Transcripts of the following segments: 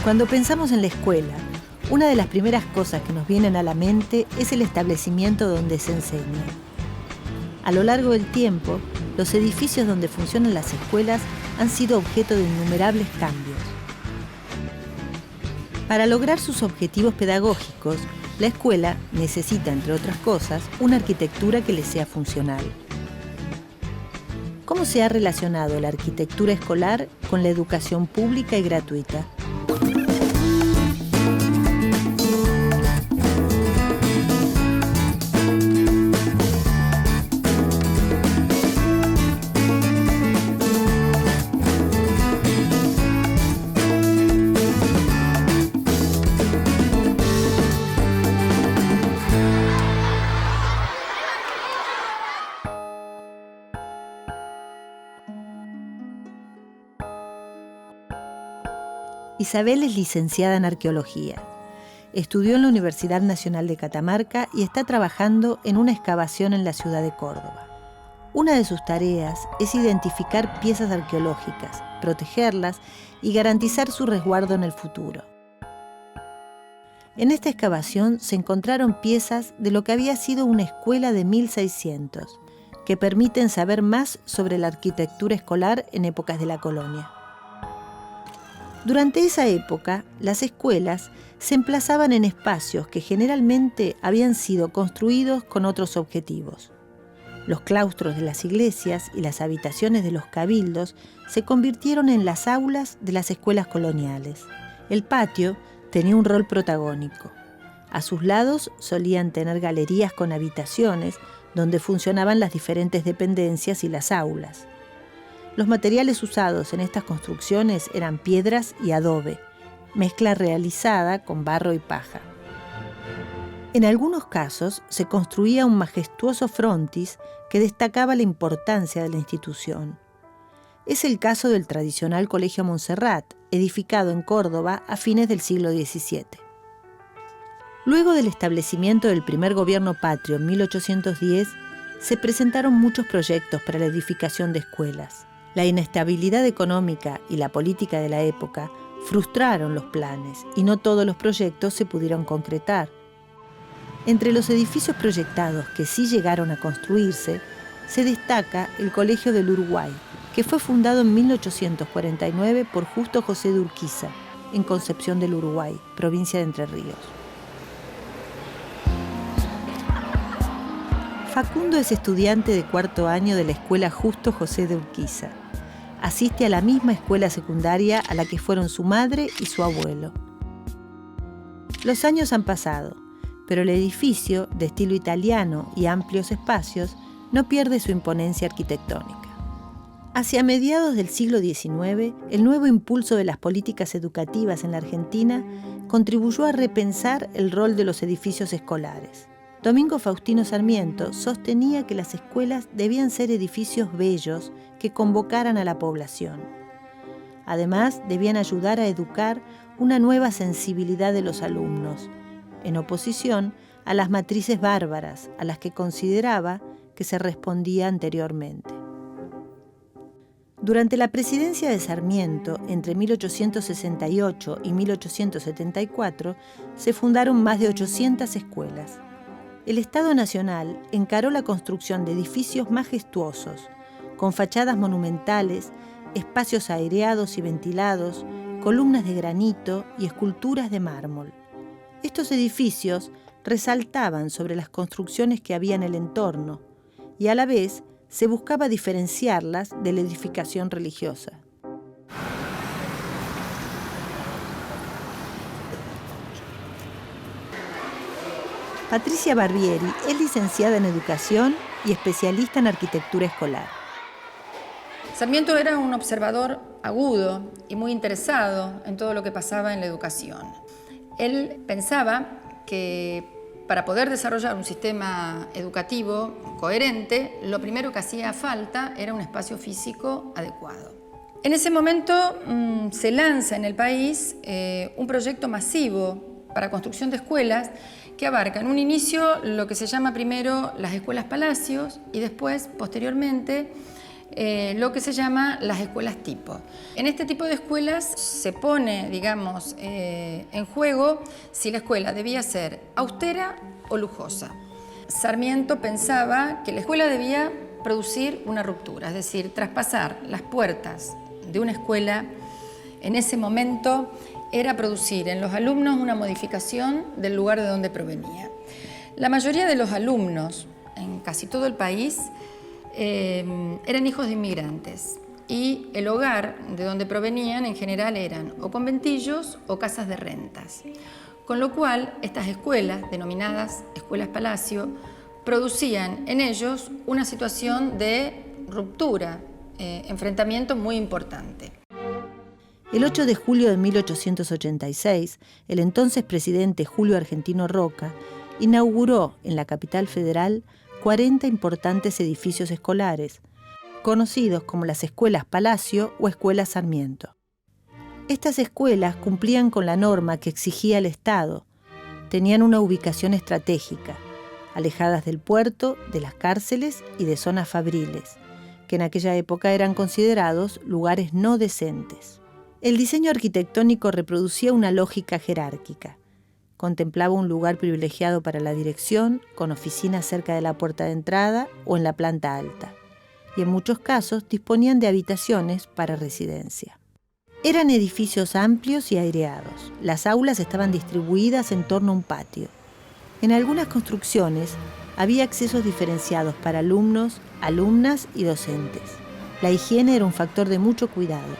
Cuando pensamos en la escuela, una de las primeras cosas que nos vienen a la mente es el establecimiento donde se enseña. A lo largo del tiempo, los edificios donde funcionan las escuelas han sido objeto de innumerables cambios. Para lograr sus objetivos pedagógicos, la escuela necesita, entre otras cosas, una arquitectura que le sea funcional. ¿Cómo se ha relacionado la arquitectura escolar con la educación pública y gratuita? Isabel es licenciada en Arqueología. Estudió en la Universidad Nacional de Catamarca y está trabajando en una excavación en la ciudad de Córdoba. Una de sus tareas es identificar piezas arqueológicas, protegerlas y garantizar su resguardo en el futuro. En esta excavación se encontraron piezas de lo que había sido una escuela de 1600, que permiten saber más sobre la arquitectura escolar en épocas de la colonia. Durante esa época, las escuelas se emplazaban en espacios que generalmente habían sido construidos con otros objetivos. Los claustros de las iglesias y las habitaciones de los cabildos se convirtieron en las aulas de las escuelas coloniales. El patio tenía un rol protagónico. A sus lados solían tener galerías con habitaciones donde funcionaban las diferentes dependencias y las aulas. Los materiales usados en estas construcciones eran piedras y adobe, mezcla realizada con barro y paja. En algunos casos se construía un majestuoso frontis que destacaba la importancia de la institución. Es el caso del tradicional Colegio Montserrat, edificado en Córdoba a fines del siglo XVII. Luego del establecimiento del primer gobierno patrio en 1810, se presentaron muchos proyectos para la edificación de escuelas. La inestabilidad económica y la política de la época frustraron los planes y no todos los proyectos se pudieron concretar. Entre los edificios proyectados que sí llegaron a construirse, se destaca el Colegio del Uruguay, que fue fundado en 1849 por Justo José de Urquiza, en Concepción del Uruguay, provincia de Entre Ríos. Facundo es estudiante de cuarto año de la escuela Justo José de Urquiza. Asiste a la misma escuela secundaria a la que fueron su madre y su abuelo. Los años han pasado, pero el edificio, de estilo italiano y amplios espacios, no pierde su imponencia arquitectónica. Hacia mediados del siglo XIX, el nuevo impulso de las políticas educativas en la Argentina contribuyó a repensar el rol de los edificios escolares. Domingo Faustino Sarmiento sostenía que las escuelas debían ser edificios bellos que convocaran a la población. Además, debían ayudar a educar una nueva sensibilidad de los alumnos, en oposición a las matrices bárbaras a las que consideraba que se respondía anteriormente. Durante la presidencia de Sarmiento, entre 1868 y 1874, se fundaron más de 800 escuelas. El Estado Nacional encaró la construcción de edificios majestuosos, con fachadas monumentales, espacios aireados y ventilados, columnas de granito y esculturas de mármol. Estos edificios resaltaban sobre las construcciones que había en el entorno y a la vez se buscaba diferenciarlas de la edificación religiosa. Patricia Barbieri es licenciada en Educación y especialista en Arquitectura Escolar. Sarmiento era un observador agudo y muy interesado en todo lo que pasaba en la educación. Él pensaba que para poder desarrollar un sistema educativo coherente, lo primero que hacía falta era un espacio físico adecuado. En ese momento se lanza en el país un proyecto masivo para construcción de escuelas que abarca en un inicio lo que se llama primero las escuelas palacios y después, posteriormente, lo que se llama las escuelas tipo. En este tipo de escuelas se pone, digamos, en juego si la escuela debía ser austera o lujosa. Sarmiento pensaba que la escuela debía producir una ruptura, es decir, traspasar las puertas de una escuela en ese momento era producir en los alumnos una modificación del lugar de donde provenía. La mayoría de los alumnos, en casi todo el país, eran hijos de inmigrantes y el hogar de donde provenían en general eran o conventillos o casas de rentas. Con lo cual, estas escuelas, denominadas escuelas palacio, producían en ellos una situación de ruptura, enfrentamiento muy importante. El 8 de julio de 1886, el entonces presidente Julio Argentino Roca inauguró en la capital federal 40 importantes edificios escolares, conocidos como las escuelas Palacio o escuelas Sarmiento. Estas escuelas cumplían con la norma que exigía el Estado. Tenían una ubicación estratégica, alejadas del puerto, de las cárceles y de zonas fabriles, que en aquella época eran considerados lugares no decentes. El diseño arquitectónico reproducía una lógica jerárquica. Contemplaba un lugar privilegiado para la dirección, con oficinas cerca de la puerta de entrada o en la planta alta, y en muchos casos disponían de habitaciones para residencia. Eran edificios amplios y aireados. Las aulas estaban distribuidas en torno a un patio. En algunas construcciones había accesos diferenciados para alumnos, alumnas y docentes. La higiene era un factor de mucho cuidado.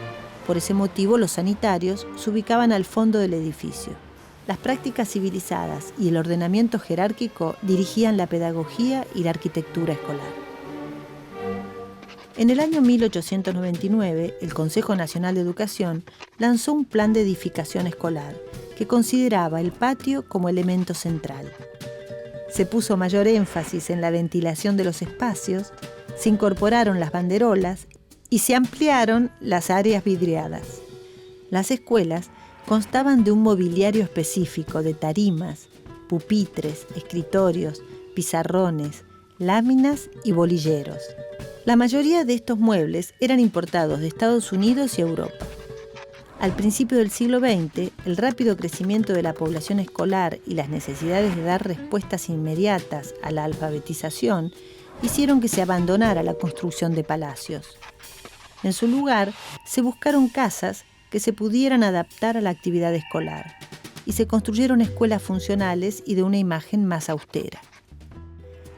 Por ese motivo, los sanitarios se ubicaban al fondo del edificio. Las prácticas civilizadas y el ordenamiento jerárquico dirigían la pedagogía y la arquitectura escolar. En el año 1899, el Consejo Nacional de Educación lanzó un plan de edificación escolar que consideraba el patio como elemento central. Se puso mayor énfasis en la ventilación de los espacios, se incorporaron las banderolas y se ampliaron las áreas vidriadas. Las escuelas constaban de un mobiliario específico de tarimas, pupitres, escritorios, pizarrones, láminas y bolilleros. La mayoría de estos muebles eran importados de Estados Unidos y Europa. Al principio del siglo XX, el rápido crecimiento de la población escolar y las necesidades de dar respuestas inmediatas a la alfabetización hicieron que se abandonara la construcción de palacios. En su lugar, se buscaron casas que se pudieran adaptar a la actividad escolar y se construyeron escuelas funcionales y de una imagen más austera.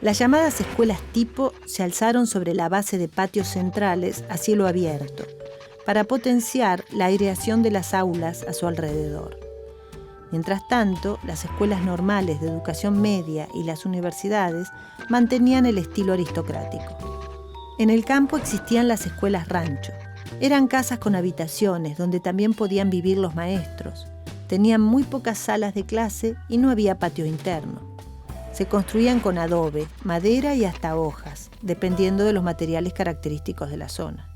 Las llamadas escuelas tipo se alzaron sobre la base de patios centrales a cielo abierto para potenciar la aireación de las aulas a su alrededor. Mientras tanto, las escuelas normales de educación media y las universidades mantenían el estilo aristocrático. En el campo existían las escuelas rancho. Eran casas con habitaciones donde también podían vivir los maestros. Tenían muy pocas salas de clase y no había patio interno. Se construían con adobe, madera y hasta hojas, dependiendo de los materiales característicos de la zona.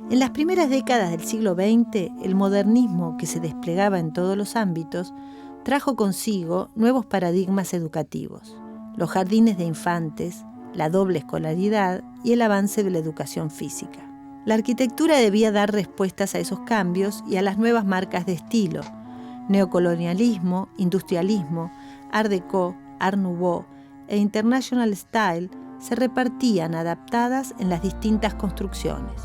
En las primeras décadas del siglo XX, el modernismo que se desplegaba en todos los ámbitos trajo consigo nuevos paradigmas educativos, los jardines de infantes, la doble escolaridad y el avance de la educación física. La arquitectura debía dar respuestas a esos cambios y a las nuevas marcas de estilo: neocolonialismo, industrialismo, Art Deco, Art Nouveau e International Style se repartían adaptadas en las distintas construcciones.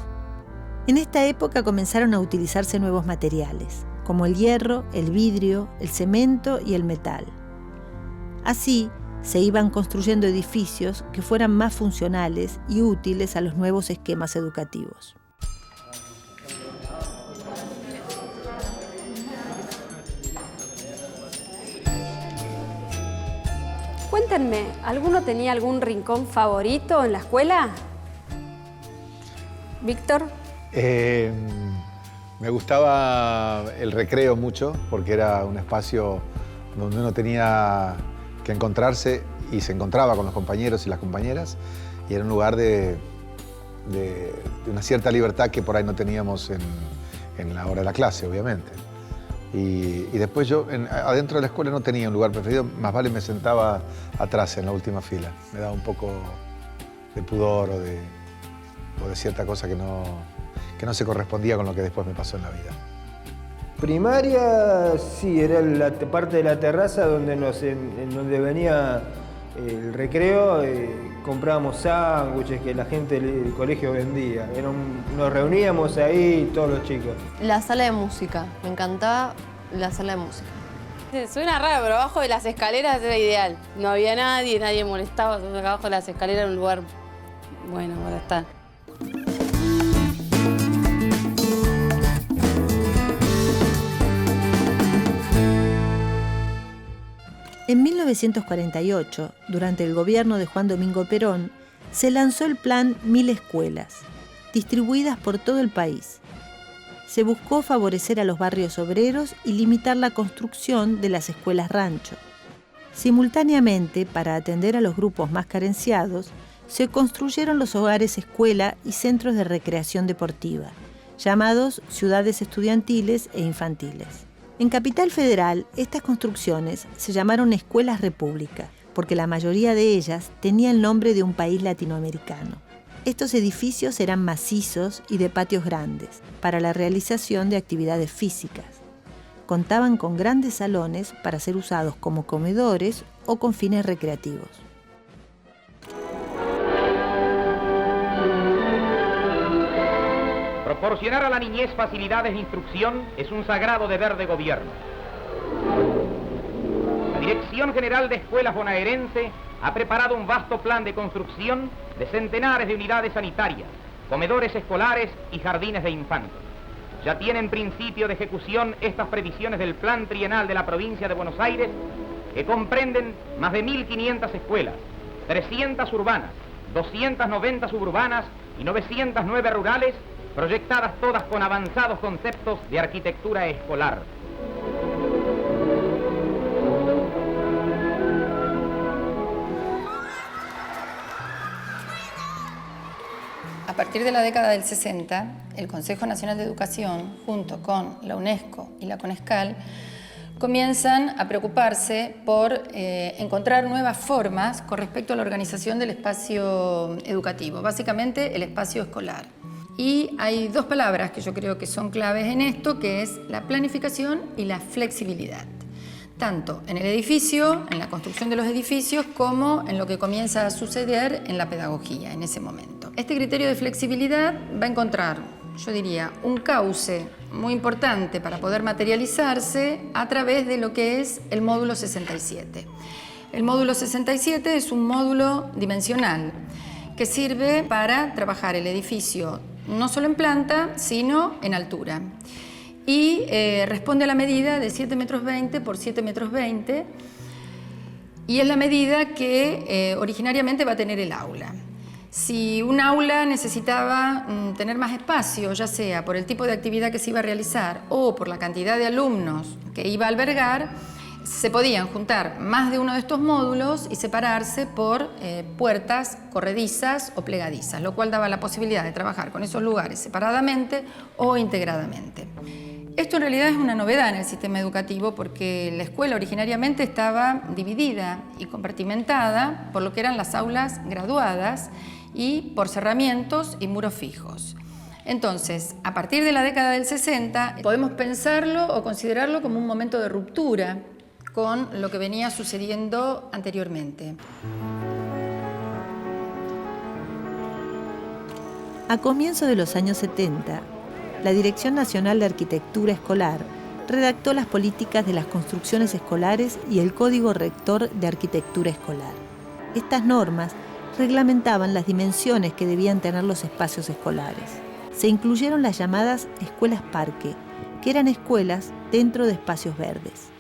En esta época comenzaron a utilizarse nuevos materiales, como el hierro, el vidrio, el cemento y el metal. Así, se iban construyendo edificios que fueran más funcionales y útiles a los nuevos esquemas educativos. Cuéntenme, ¿alguno tenía algún rincón favorito en la escuela? Víctor. Me gustaba el recreo mucho porque era un espacio donde uno tenía que encontrarse y se encontraba con los compañeros y las compañeras, y era un lugar de una cierta libertad que por ahí no teníamos en la hora de la clase, obviamente. Y después yo, adentro de la escuela no tenía un lugar preferido, más vale me sentaba atrás en la última fila. Me daba un poco de pudor o de cierta cosa que no se correspondía con lo que después me pasó en la vida. Primaria, sí, era la parte de la terraza donde donde venía el recreo, comprábamos sándwiches que la gente del colegio vendía. Nos reuníamos ahí todos los chicos. La sala de música, me encantaba la sala de música. Suena raro, pero abajo de las escaleras era ideal. No había nadie molestaba, entonces acá abajo de las escaleras era un lugar bueno para estar. En 1948, durante el gobierno de Juan Domingo Perón, se lanzó el plan 1000 escuelas, distribuidas por todo el país. Se buscó favorecer a los barrios obreros y limitar la construcción de las escuelas rancho. Simultáneamente, para atender a los grupos más carenciados, se construyeron los hogares escuela y centros de recreación deportiva, llamados ciudades estudiantiles e infantiles. En Capital Federal, estas construcciones se llamaron Escuelas República, porque la mayoría de ellas tenía el nombre de un país latinoamericano. Estos edificios eran macizos y de patios grandes, para la realización de actividades físicas. Contaban con grandes salones para ser usados como comedores o con fines recreativos. Proporcionar a la niñez facilidades de instrucción es un sagrado deber de gobierno. La Dirección General de Escuelas bonaerense ha preparado un vasto plan de construcción de centenares de unidades sanitarias, comedores escolares y jardines de infantes. Ya tienen principio de ejecución estas previsiones del Plan Trienal de la provincia de Buenos Aires, que comprenden más de 1.500 escuelas, 300 urbanas, 290 suburbanas y 909 rurales, proyectadas todas con avanzados conceptos de arquitectura escolar. A partir de la década del 60, el Consejo Nacional de Educación, junto con la UNESCO y la CONESCAL, comienzan a preocuparse por encontrar nuevas formas con respecto a la organización del espacio educativo, básicamente el espacio escolar. Y hay dos palabras que yo creo que son claves en esto, que es la planificación y la flexibilidad. Tanto en el edificio, en la construcción de los edificios, como en lo que comienza a suceder en la pedagogía en ese momento. Este criterio de flexibilidad va a encontrar, yo diría, un cauce muy importante para poder materializarse a través de lo que es el módulo 67. El módulo 67 es un módulo dimensional que sirve para trabajar el edificio no solo en planta, sino en altura. Y responde a la medida de 7,20 metros por 7,20 metros, y es la medida que originariamente va a tener el aula. Si un aula necesitaba tener más espacio, ya sea por el tipo de actividad que se iba a realizar o por la cantidad de alumnos que iba a albergar, se podían juntar más de uno de estos módulos y separarse por puertas corredizas o plegadizas, lo cual daba la posibilidad de trabajar con esos lugares separadamente o integradamente. Esto en realidad es una novedad en el sistema educativo porque la escuela originariamente estaba dividida y compartimentada por lo que eran las aulas graduadas y por cerramientos y muros fijos. Entonces, a partir de la década del 60, podemos pensarlo o considerarlo como un momento de ruptura con lo que venía sucediendo anteriormente. A comienzos de los años 70, la Dirección Nacional de Arquitectura Escolar redactó las políticas de las construcciones escolares y el Código Rector de Arquitectura Escolar. Estas normas reglamentaban las dimensiones que debían tener los espacios escolares. Se incluyeron las llamadas escuelas parque, que eran escuelas dentro de espacios verdes.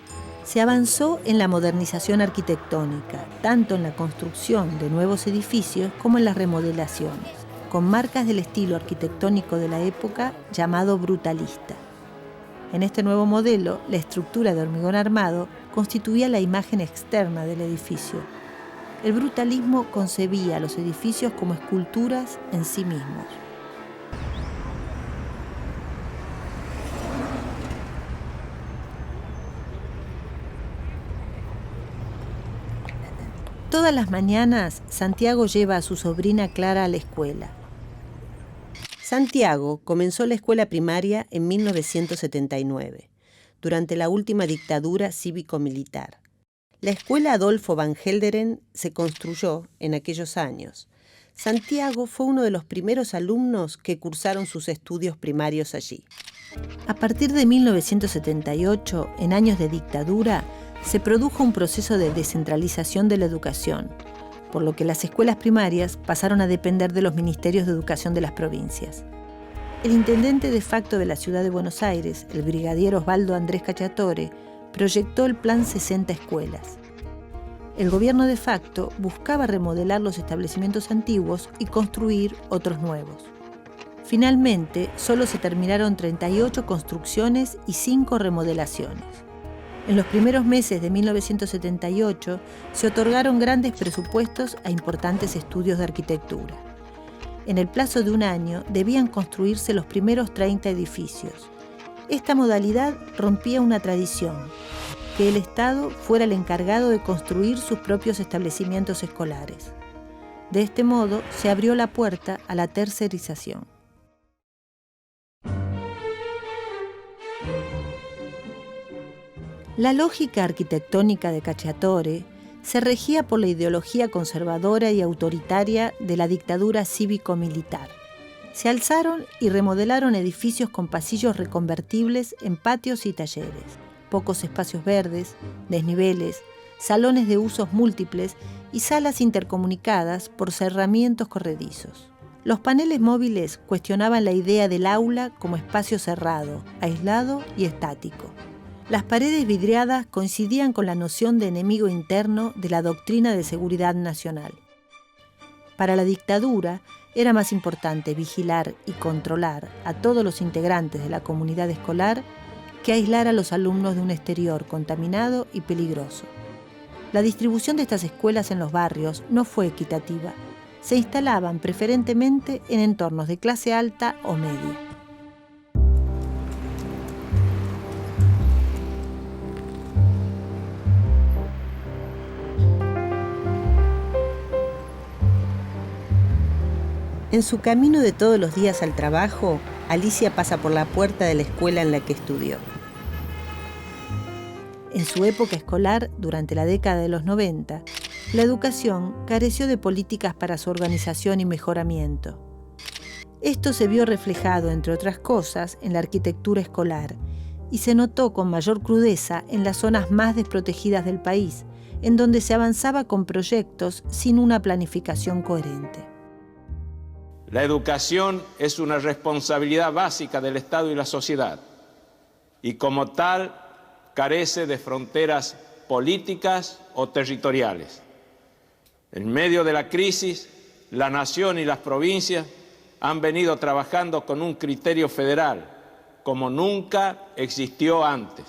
Se avanzó en la modernización arquitectónica, tanto en la construcción de nuevos edificios como en las remodelaciones. con marcas del estilo arquitectónico de la época llamado brutalista. En este nuevo modelo, la estructura de hormigón armado constituía la imagen externa del edificio. El brutalismo concebía los edificios como esculturas en sí mismos. Todas las mañanas, Santiago lleva a su sobrina Clara a la escuela. Santiago comenzó la escuela primaria en 1979, durante la última dictadura cívico-militar. La escuela Adolfo Van Gelderen se construyó en aquellos años. Santiago fue uno de los primeros alumnos que cursaron sus estudios primarios allí. A partir de 1978, en años de dictadura, se produjo un proceso de descentralización de la educación, por lo que las escuelas primarias pasaron a depender de los ministerios de educación de las provincias. El intendente de facto de la ciudad de Buenos Aires, el brigadier Osvaldo Andrés Cacciatore, proyectó el Plan 60 Escuelas. El gobierno de facto buscaba remodelar los establecimientos antiguos y construir otros nuevos. Finalmente, solo se terminaron 38 construcciones y 5 remodelaciones. En los primeros meses de 1978 se otorgaron grandes presupuestos a importantes estudios de arquitectura. En el plazo de un año debían construirse los primeros 30 edificios. Esta modalidad rompía una tradición, que el Estado fuera el encargado de construir sus propios establecimientos escolares. De este modo se abrió la puerta a la tercerización. La lógica arquitectónica de Cacciatore se regía por la ideología conservadora y autoritaria de la dictadura cívico-militar. Se alzaron y remodelaron edificios con pasillos reconvertibles en patios y talleres, pocos espacios verdes, desniveles, salones de usos múltiples y salas intercomunicadas por cerramientos corredizos. Los paneles móviles cuestionaban la idea del aula como espacio cerrado, aislado y estático. Las paredes vidriadas coincidían con la noción de enemigo interno de la doctrina de seguridad nacional. Para la dictadura era más importante vigilar y controlar a todos los integrantes de la comunidad escolar que aislar a los alumnos de un exterior contaminado y peligroso. La distribución de estas escuelas en los barrios no fue equitativa. Se instalaban preferentemente en entornos de clase alta o media. En su camino de todos los días al trabajo, Alicia pasa por la puerta de la escuela en la que estudió. En su época escolar, durante la década de los 90, la educación careció de políticas para su organización y mejoramiento. Esto se vio reflejado, entre otras cosas, en la arquitectura escolar y se notó con mayor crudeza en las zonas más desprotegidas del país, en donde se avanzaba con proyectos sin una planificación coherente. La educación es una responsabilidad básica del Estado y la sociedad, y como tal carece de fronteras políticas o territoriales. En medio de la crisis, la nación y las provincias han venido trabajando con un criterio federal, como nunca existió antes,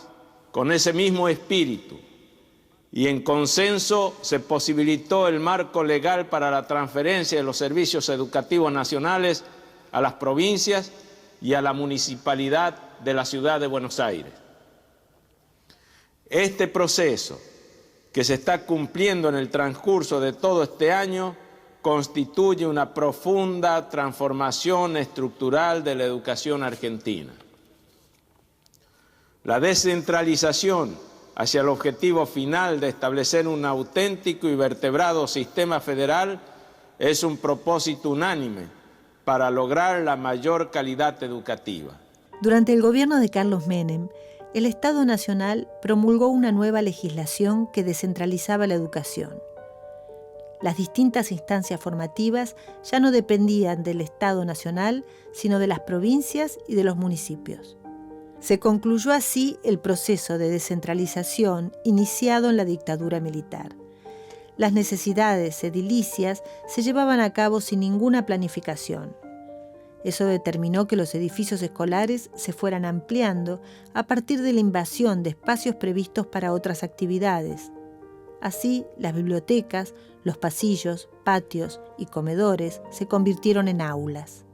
con ese mismo espíritu, y en consenso se posibilitó el marco legal para la transferencia de los servicios educativos nacionales a las provincias y a la municipalidad de la ciudad de Buenos Aires. Este proceso, que se está cumpliendo en el transcurso de todo este año, constituye una profunda transformación estructural de la educación argentina. La descentralización hacia el objetivo final de establecer un auténtico y vertebrado sistema federal es un propósito unánime para lograr la mayor calidad educativa. Durante el gobierno de Carlos Menem, el Estado Nacional promulgó una nueva legislación que descentralizaba la educación. Las distintas instancias formativas ya no dependían del Estado Nacional, sino de las provincias y de los municipios. Se concluyó así el proceso de descentralización iniciado en la dictadura militar. Las necesidades edilicias se llevaban a cabo sin ninguna planificación. Eso determinó que los edificios escolares se fueran ampliando a partir de la invasión de espacios previstos para otras actividades. Así, las bibliotecas, los pasillos, patios y comedores se convirtieron en aulas.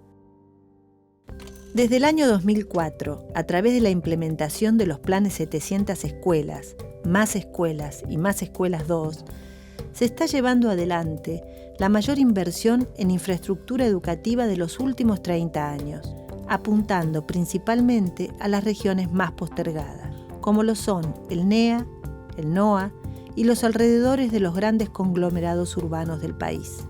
Desde el año 2004, a través de la implementación de los planes 700 escuelas y más escuelas 2, se está llevando adelante la mayor inversión en infraestructura educativa de los últimos 30 años, apuntando principalmente a las regiones más postergadas, como lo son el NEA, el NOA y los alrededores de los grandes conglomerados urbanos del país.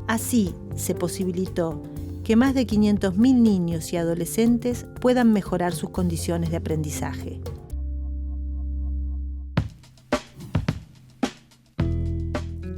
Así se posibilitó que más de 500.000 niños y adolescentes puedan mejorar sus condiciones de aprendizaje.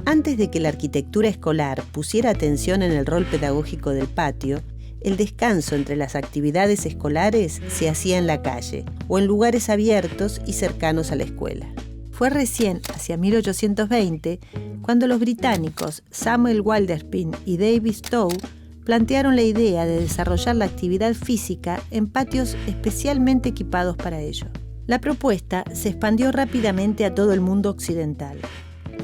Antes de que la arquitectura escolar pusiera atención en el rol pedagógico del patio, el descanso entre las actividades escolares se hacía en la calle o en lugares abiertos y cercanos a la escuela. Fue recién hacia 1820 cuando los británicos Samuel Wilderspin y David Stowe plantearon la idea de desarrollar la actividad física en patios especialmente equipados para ello. La propuesta se expandió rápidamente a todo el mundo occidental.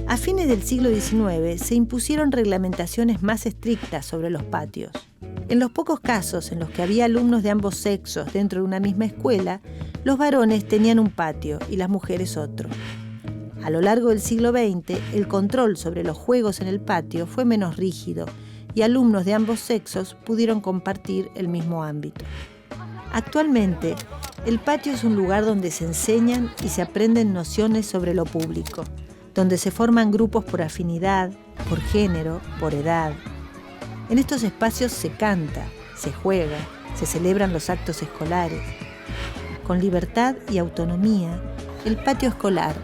A fines del siglo XIX se impusieron reglamentaciones más estrictas sobre los patios. En los pocos casos en los que había alumnos de ambos sexos dentro de una misma escuela, los varones tenían un patio y las mujeres otro. A lo largo del siglo XX, el control sobre los juegos en el patio fue menos rígido y alumnos de ambos sexos pudieron compartir el mismo ámbito. Actualmente, el patio es un lugar donde se enseñan y se aprenden nociones sobre lo público, donde se forman grupos por afinidad, por género, por edad. En estos espacios se canta, se juega, se celebran los actos escolares. Con libertad y autonomía, el patio escolar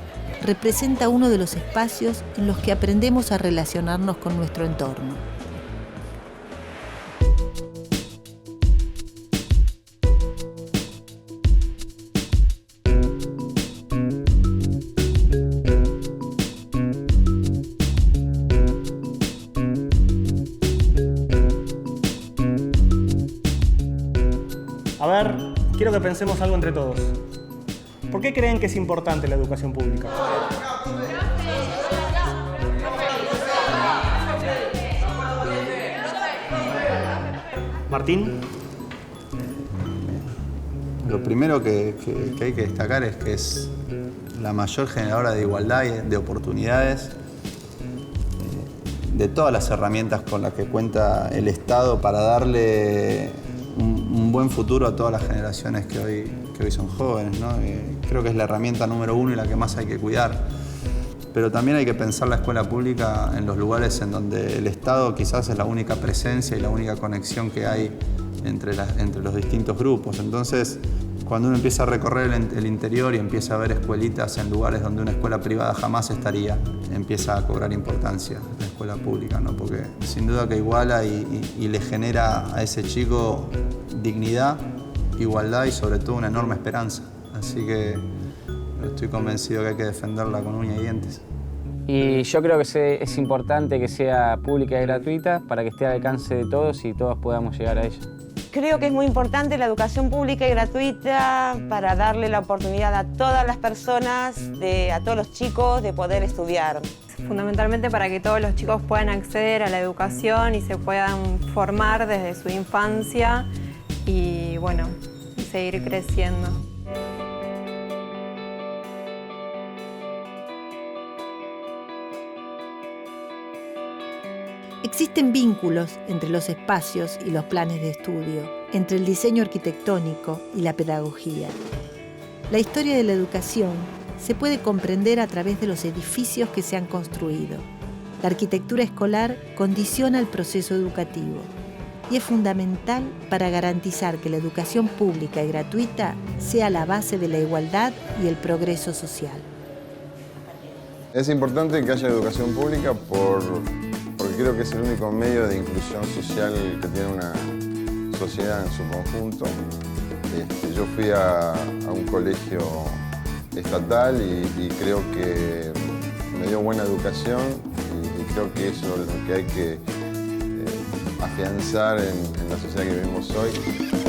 representa uno de los espacios en los que aprendemos a relacionarnos con nuestro entorno. A ver, quiero que pensemos algo entre todos. ¿Por qué creen que es importante la educación pública? Martín. Lo primero que hay que destacar es que es la mayor generadora de igualdad y de oportunidades, de todas las herramientas con las que cuenta el Estado para darle un buen futuro a todas las generaciones que hoy son jóvenes, ¿no? Creo que es la herramienta número uno y la que más hay que cuidar. Pero también hay que pensar la escuela pública en los lugares en donde el Estado quizás es la única presencia y la única conexión que hay entre los distintos grupos. Entonces, cuando uno empieza a recorrer el interior y empieza a ver escuelitas en lugares donde una escuela privada jamás estaría, empieza a cobrar importancia la escuela pública, ¿no? Porque sin duda que iguala y le genera a ese chico dignidad, igualdad y sobre todo una enorme esperanza. Así que estoy convencido que hay que defenderla con uñas y dientes. Y yo creo que es importante que sea pública y gratuita para que esté al alcance de todos y todos podamos llegar a ella. Creo que es muy importante la educación pública y gratuita para darle la oportunidad a todas las personas, a todos los chicos, de poder estudiar. Fundamentalmente para que todos los chicos puedan acceder a la educación y se puedan formar desde su infancia y, bueno, seguir creciendo. Existen vínculos entre los espacios y los planes de estudio, entre el diseño arquitectónico y la pedagogía. La historia de la educación se puede comprender a través de los edificios que se han construido. La arquitectura escolar condiciona el proceso educativo y es fundamental para garantizar que la educación pública y gratuita sea la base de la igualdad y el progreso social. Es importante que haya educación pública porque creo que es el único medio de inclusión social que tiene una sociedad en su conjunto. Yo fui a un colegio estatal y creo que me dio buena educación creo que eso es lo que hay que afianzar en la sociedad que vivimos hoy.